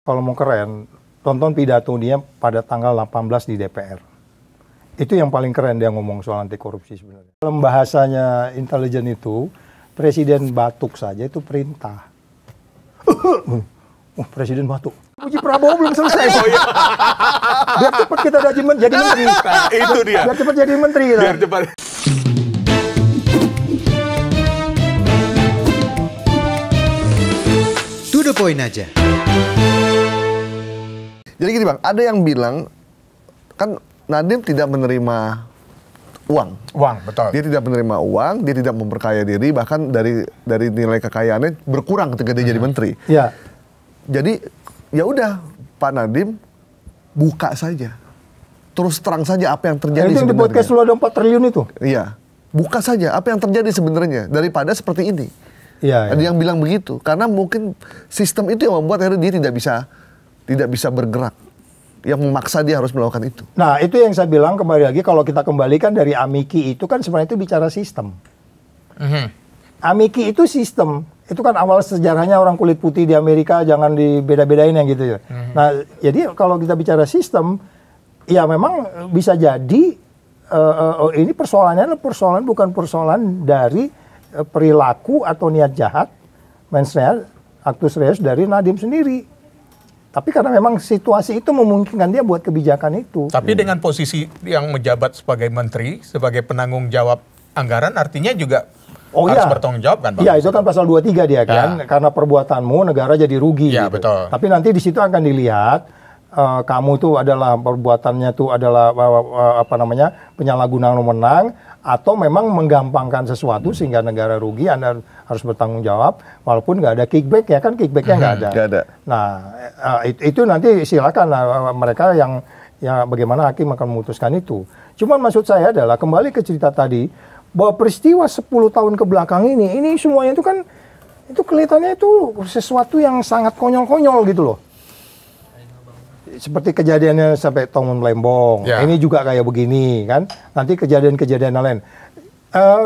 Kalau mau keren, tonton pidato dia pada tanggal 18 di DPR. Itu yang paling keren dia ngomong soal anti korupsi sebenarnya. Dalam bahasanya intelijen itu, presiden batuk saja itu perintah. Presiden batuk. Puji Prabowo belum selesai. Oh, iya. Biar cepat kita jadi menteri. Nah, itu dia. Biar cepat jadi menteri. Biar cepat. To the point aja. Jadi gini Bang, ada yang bilang kan Nadiem tidak menerima uang. Uang, betul. Dia tidak menerima uang, dia tidak memperkaya diri, bahkan dari nilai kekayaannya berkurang ketika dia jadi menteri. Ya. Jadi ya udah Pak Nadiem buka saja. Terus terang saja apa yang terjadi Itu yang di sebenarnya. podcast lu ada 4 triliun itu. Iya. Buka saja apa yang terjadi sebenarnya daripada seperti ini. Iya. Ada yang bilang begitu karena mungkin sistem itu yang membuat akhirnya dia tidak bisa bergerak. Yang memaksa dia harus melakukan itu. Nah, itu yang saya bilang kembali lagi, kalau kita kembalikan dari Amiki itu kan sebenarnya itu bicara sistem. Amiki itu sistem. Itu kan awal sejarahnya orang kulit putih di Amerika, jangan dibeda-bedain yang gitu ya. Nah, jadi kalau kita bicara sistem, ya memang bisa jadi ini persoalannya adalah persoalan bukan persoalan dari perilaku atau niat jahat, mens rea, actus reus dari Nadiem sendiri. Tapi karena memang situasi itu memungkinkan dia buat kebijakan itu. Tapi dengan posisi yang menjabat sebagai menteri, sebagai penanggung jawab anggaran, artinya juga harus bertanggung jawab kan, Bang? Iya, itu kan pasal 23 dia kan. Ya. Karena perbuatanmu negara jadi rugi. Iya, gitu. betul. Tapi nanti di situ akan dilihat kamu tuh adalah perbuatannya tuh adalah penyalahgunaan wewenang atau memang menggampangkan sesuatu sehingga negara rugi, Anda harus bertanggung jawab walaupun nggak ada kickback ya kan, kickbacknya nggak ada. Nggak ada. Nah itu nanti silakan mereka yang bagaimana hakim akan memutuskan itu. Cuman maksud saya adalah kembali ke cerita tadi bahwa peristiwa 10 tahun ke belakang ini semuanya itu kan itu kelihatannya itu sesuatu yang sangat konyol-konyol gitu loh. Seperti kejadiannya sampai Tongun Lembong, ini juga kayak begini kan. Nanti kejadian-kejadian lain.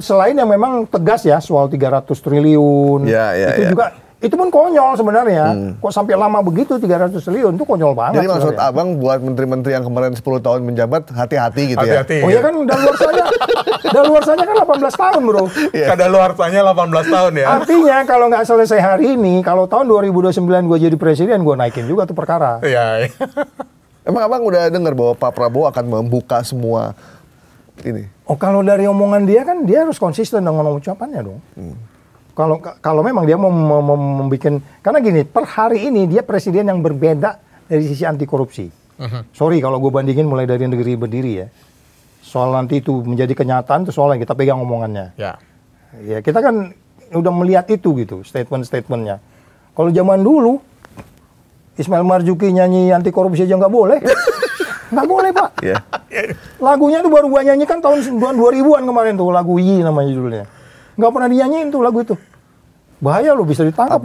Selain yang memang tegas ya soal 300 triliun, itu juga itu pun konyol sebenarnya. Kok sampai lama begitu 300 triliun itu konyol banget. Jadi maksud abang buat menteri-menteri yang kemarin 10 tahun menjabat hati-hati gitu hati-hati, ya? Oh iya kan daluarsanya kan 18 tahun bro. Kadaluarsanya 18 tahun ya. Artinya kalau nggak selesai hari ini, kalau tahun 2029 gue jadi presiden, gue naikin juga tuh perkara. Iya. Emang abang udah dengar bahwa Pak Prabowo akan membuka semua ini? Oh kalau dari omongan dia kan dia harus konsisten dengan ucapannya dong. Kalau memang dia mau membuat, karena gini, per hari ini dia presiden yang berbeda dari sisi anti korupsi. Sorry kalau gue bandingin mulai dari negeri berdiri ya. Soal nanti itu menjadi kenyataan itu soal yang kita pegang omongannya. Ya kita kan udah melihat itu gitu, statement-statementnya. Kalau zaman dulu Ismail Marzuki nyanyi anti korupsi aja nggak boleh. Nggak boleh Pak. Lagunya tuh baru gua nyanyikan tahun 2000-an kemarin tuh, lagu Yi namanya judulnya. Nggak pernah dinyanyiin tuh lagu itu. Bahaya loh, bisa ditangkap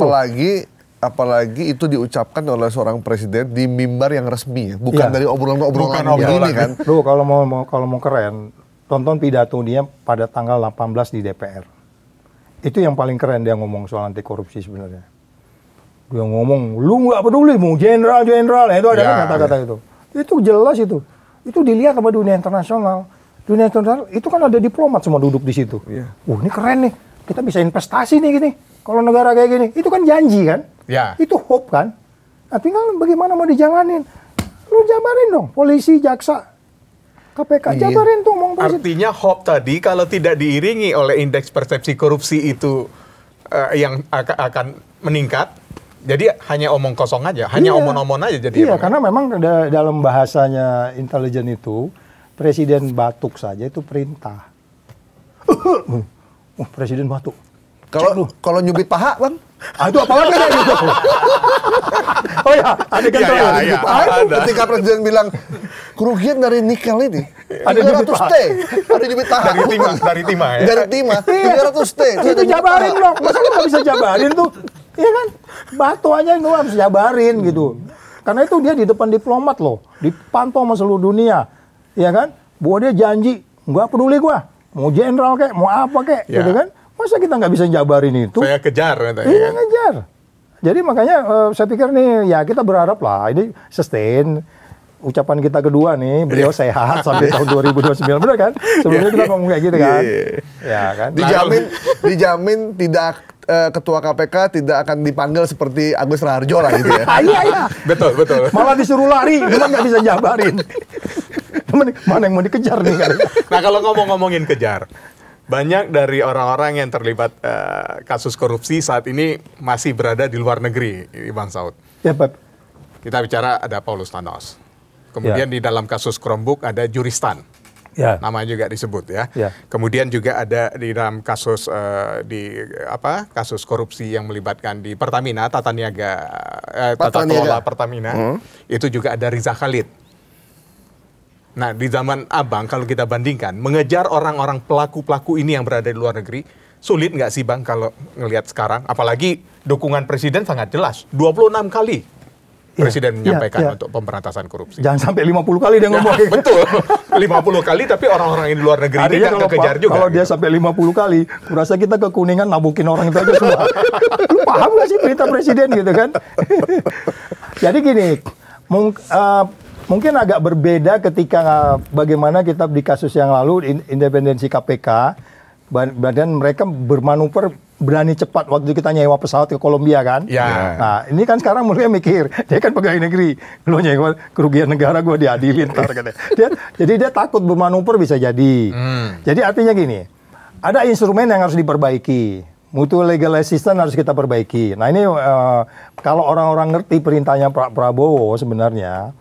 Apalagi itu diucapkan oleh seorang presiden di mimbar yang resmi ya, bukan dari obrolan-obrolan begini kan. Bro, kalau mau keren, tonton pidato dia pada tanggal 18 di DPR. Itu yang paling keren dia ngomong soal anti korupsi sebenarnya. Dia ngomong, lu nggak peduli mau jenderal, itu ada kan kata-kata itu. Itu jelas itu. Itu dilihat sama dunia internasional. Dunia internasional itu kan ada diplomat semua duduk di situ. Ini keren nih. Kita bisa investasi nih gini. Kalau negara kayak gini, itu kan janji kan? Itu hope kan? Nah, tinggal bagaimana mau dijalanin. Lu jabarin dong, polisi, jaksa, KPK, jabarin tuh ngomong presiden. Artinya hope tadi kalau tidak diiringi oleh indeks persepsi korupsi itu yang akan meningkat, jadi hanya omong kosong aja, hanya omong-omong aja jadi. Iya, karena memang dalam bahasanya intelijen itu, presiden batuk saja itu perintah. Presiden batuk. Kalau nyubit paha, Bang? Itu apa lagi gitu? Oh ya, ada kan ketika presiden bilang kerugian dari nikel ini ada 300 T, ada nyubit paha. Dari timah ya. Dari timah 300 T. Itu jabarin dong. Masa lu nggak bisa jabarin tuh? Iya kan? Batu aja lu harus jabarin gitu. Karena itu dia di depan diplomat loh, dipantau sama seluruh dunia, ya kan? Bahwa dia janji, nggak peduli gua, mau jenderal kek, mau apa kek, gitu kan? Masa kita nggak bisa jabarin itu? Saya kejar katanya. Iya, ngejar. Jadi makanya saya pikir nih ya kita berharap lah ini sustain. Ucapan kita kedua nih, beliau sehat sampai tahun 2029, benar kan? Sebelumnya kita ngomong kayak gitu kan? Ya kan? Dijamin tidak ketua KPK tidak akan dipanggil seperti Agus Raharjo lah gitu ya. Iya. Betul. Malah disuruh lari, cuma nggak bisa jabarin. Mana yang mau dikejar nih kan? Nah kalau ngomongin kejar, banyak dari orang-orang yang terlibat kasus korupsi saat ini masih berada di luar negeri, Bang Saud. Ya, Pak. Kita bicara ada Paulus Thanos. Kemudian di dalam kasus Chromebook ada Juristan. Ya. Namanya juga disebut ya. Ya. Kemudian juga ada di dalam kasus kasus korupsi yang melibatkan di Pertamina, tata kelola Pertamina. Itu juga ada Riza Khalid. Nah, di zaman Abang kalau kita bandingkan mengejar orang-orang pelaku-pelaku ini yang berada di luar negeri, sulit nggak sih Bang kalau ngelihat sekarang? Apalagi dukungan Presiden sangat jelas, 26 kali. Presiden menyampaikan untuk pemberantasan korupsi. Jangan sampai 50 kali dia ngomong. Betul. 50 kali tapi orang-orang yang di luar negeri ini kan kekejar juga. Kalau dia sampai 50 kali, kurasa kita ke Kuningan nabukin orang itu aja semua. Lu paham gak sih perintah Presiden gitu kan? Jadi gini, mungkin agak berbeda ketika bagaimana kita di kasus yang lalu independensi KPK, badan mereka bermanuver berani cepat waktu kita nyewa pesawat ke Kolombia kan. Ya. Nah ini kan sekarang mereka mikir, dia kan pegawai negeri, lo nyewa kerugian negara gue diadilin. Jadi dia takut bermanuver bisa jadi. Jadi artinya gini, ada instrumen yang harus diperbaiki. Mutual legal assistance harus kita perbaiki. Nah ini kalau orang-orang ngerti perintahnya Pak Prabowo sebenarnya,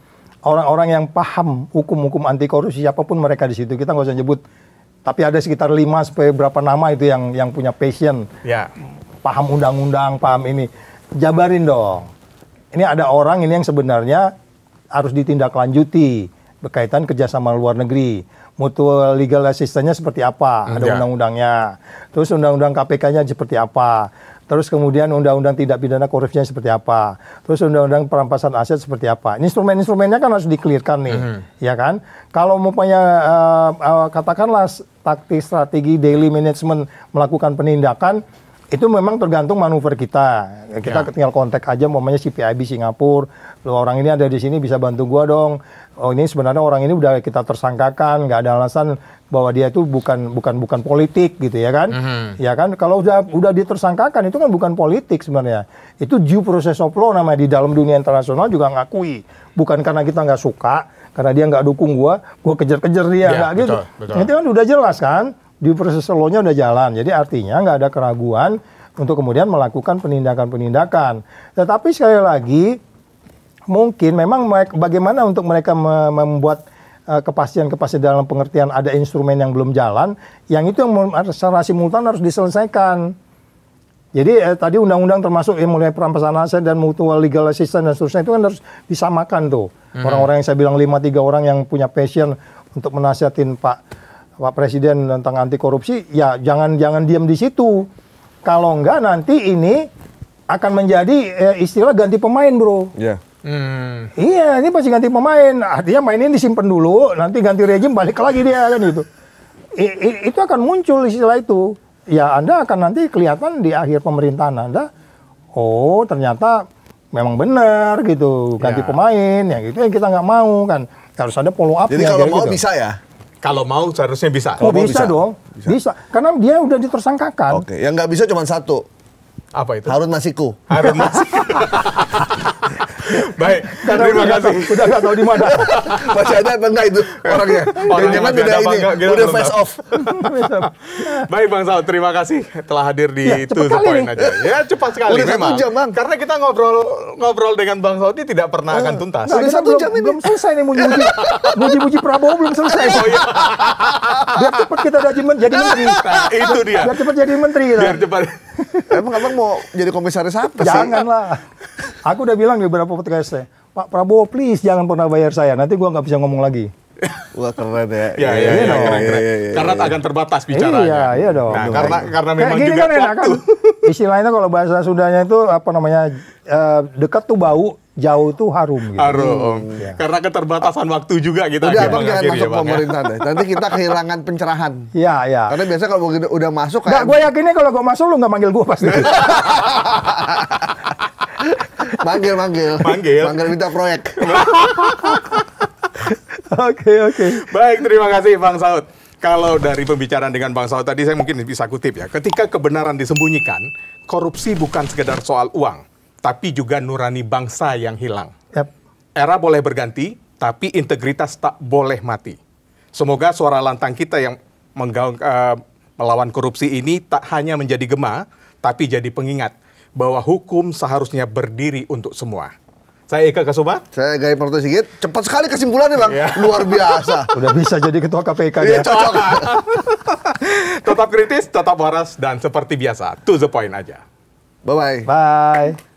orang-orang yang paham hukum-hukum anti korupsi siapapun mereka di situ, kita nggak usah nyebut. Tapi ada sekitar 5 sampai berapa nama itu yang punya passion, paham undang-undang, paham ini. Jabarin dong. Ini ada orang ini yang sebenarnya harus ditindaklanjuti berkaitan kerjasama luar negeri. Mutual legal assistance-nya seperti apa? Ada undang-undangnya. Terus undang-undang KPK-nya seperti apa? Terus kemudian undang-undang tindak pidana korupsinya seperti apa? Terus undang-undang perampasan aset seperti apa? Instrumen-instrumennya kan harus di-clear-kan nih, ya kan? Kalau umpamanya katakanlah taktik strategi daily management melakukan penindakan, itu memang tergantung manuver kita. Kita tinggal kontak aja, umpamanya CPIB Singapura, lo orang ini ada di sini bisa bantu gua dong. Oh ini sebenarnya orang ini udah kita tersangkakan, nggak ada alasan bahwa dia itu bukan politik gitu ya kan? Ya kan kalau udah ditersangkakan itu kan bukan politik sebenarnya. Itu due process of law namanya, di dalam dunia internasional juga ngakui. Bukan karena kita nggak suka, karena dia nggak dukung gua kejar-kejar dia nggak gitu. Betul. Itu kan udah jelas kan? Due process of law-nya udah jalan. Jadi artinya nggak ada keraguan untuk kemudian melakukan penindakan-penindakan. Tetapi sekali lagi mungkin memang bagaimana untuk mereka membuat kepastian-kepastian dalam pengertian ada instrumen yang belum jalan, yang itu yang secara simultan harus diselesaikan. Jadi tadi undang-undang termasuk mulai perampasan aset dan mutual legal assistance dan seterusnya itu kan harus disamakan tuh. Orang-orang yang saya bilang 5-3 orang yang punya passion untuk menasihatin Pak Presiden tentang anti korupsi, ya jangan diam di situ. Kalau enggak nanti ini akan menjadi istilah ganti pemain, bro. Iya. Iya, ini pasti ganti pemain. Artinya mainin disimpan dulu, nanti ganti rejim balik lagi dia kan itu. Itu akan muncul istilah itu. Ya Anda akan nanti kelihatan di akhir pemerintahan Anda, oh ternyata memang benar gitu, ganti pemain, yang itu yang kita nggak mau kan. Harus ada follow up. Jadi kalau mau gitu. bisa ya? Kalau mau seharusnya bisa. Oh bisa dong, bisa. Karena dia udah ditersangkakan. Oke, yang nggak bisa cuma satu. Apa itu? Harun Masiku. Harun Masiku. Baik, terima kasih. Udah nggak tahu di mana. Masih ada apa enggak itu orangnya? Jangan udah ini, udah face off. Baik Bang Saud, terima kasih telah hadir di To The Point aja. Ya cepat sekali Udah memang. 1 jam, Bang. Karena kita ngobrol dengan Bang Saud ini tidak pernah akan tuntas. Nah, kita belum selesai nih muji-muji Prabowo belum selesai. Oh iya. Biar cepat kita jadi menteri. Nah, itu dia. Biar cepat jadi menteri kita. Biar cepat. Emang abang mau jadi komisaris apa sih? Janganlah. Aku udah bilang di beberapa podcast saya, Pak Prabowo please jangan pernah bayar saya, nanti gua nggak bisa ngomong lagi. Wah keren ya. Iya, keren. Karena akan terbatas bicaranya. Iya dong. Nah, karena memang gini juga kan enak kan. Istilahnya kalau bahasa Sundanya itu apa namanya, dekat tuh bau, jauh tuh harum gitu. Harum. Karena keterbatasan waktu juga kita Udah abang jangan masuk ya, pemerintah deh. Nanti kita kehilangan pencerahan. Iya. Karena biasa kalau udah masuk kayak. Gue yakinnya kalau gue masuk lu nggak manggil gue pasti. Manggil minta proyek. Oke. Baik, terima kasih Bang Saud. Kalau dari pembicaraan dengan Bang Saud tadi saya mungkin bisa kutip ya. Ketika kebenaran disembunyikan, korupsi bukan sekedar soal uang, tapi juga nurani bangsa yang hilang. Yap. Era boleh berganti, tapi integritas tak boleh mati. Semoga suara lantang kita yang melawan korupsi ini tak hanya menjadi gema, tapi jadi pengingat bahwa hukum seharusnya berdiri untuk semua. Saya Eka Kasubah. Saya Gai Parto Sigit. Cepat sekali kesimpulannya, Bang. Yeah. Luar biasa. Udah bisa jadi ketua KPK Iya, dia. cocok. Tetap kritis, tetap waras, dan seperti biasa, to the point aja. Bye-bye. Bye.